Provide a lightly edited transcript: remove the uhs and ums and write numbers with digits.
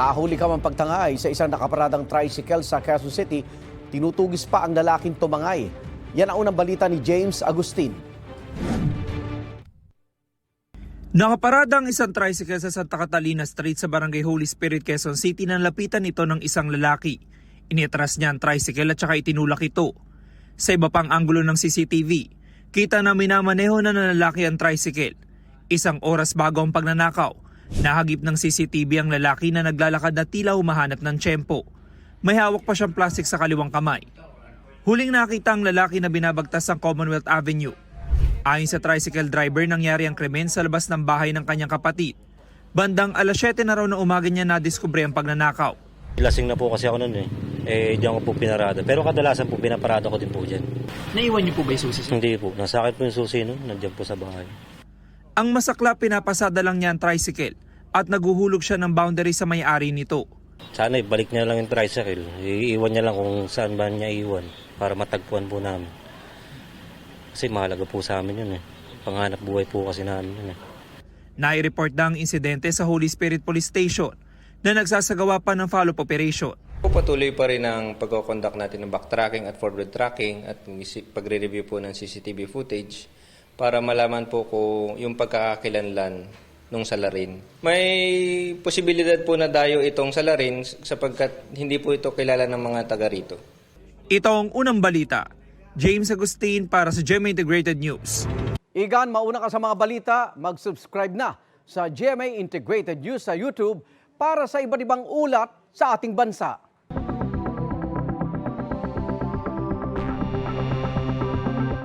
Nahuli ka man pagtangay sa isang nakaparadang tricycle sa Quezon City, tinutugis pa ang lalaking tumangay. Yan ang unang balita ni James Agustin. Nakaparada ang isang tricycle sa Santa Catalina Street sa Barangay Holy Spirit, Quezon City nang lapitan ito ng isang lalaki. Iniatras niya ang tricycle at saka itinulak ito. Sa iba pang anggulo ng CCTV, kita na minamaneho na ng lalaki ang tricycle. Isang oras bago ang pagnanakaw, nahagip ng CCTV ang lalaki na naglalakad na tila humahanap ng tiyempo. May hawak pa siyang plastik sa kaliwang kamay. Huling nakita ang lalaki na binabagtas ang Commonwealth Avenue. Ayon sa tricycle driver, nangyari ang krimen sa labas ng bahay ng kanyang kapatid. Bandang alas 7 na raw ng umaga niya nadiskubre ang pagnanakaw. Lasing na po kasi ako noon di ako po pinarada. Pero kadalasan po pinaparada ko din po dyan. Naiwan niyo po ba yung susi? Hindi po. Nasa akin po yung susi noon. Nandiyan po sa bahay. Ang masakla, pinapasada lang niya ang tricycle at naguhulog siya ng boundary sa may-ari nito. Sana ibalik niya lang yung tricycle. Iiwan niya lang kung saan ba niya iwan para matagpuan po namin. Kasi mahalaga po sa amin yun Panghanap buhay po kasi namin yun Nai-report na ang insidente sa Holy Spirit Police Station na nagsasagawa pa ng follow-up operation. Patuloy pa rin ang pagkoconduct natin ng backtracking at forward tracking at pagre-review po ng CCTV footage para malaman po kung yung pagkakakilanlan ng salarin. May posibilidad po na dayo itong salarin sapagkat hindi po ito kilala ng mga taga rito. Ito ang unang balita. James Agustin para sa GMA Integrated News. Igan, mauna ka sa mga balita, mag-subscribe na sa GMA Integrated News sa YouTube para sa iba't ibang ulat sa ating bansa.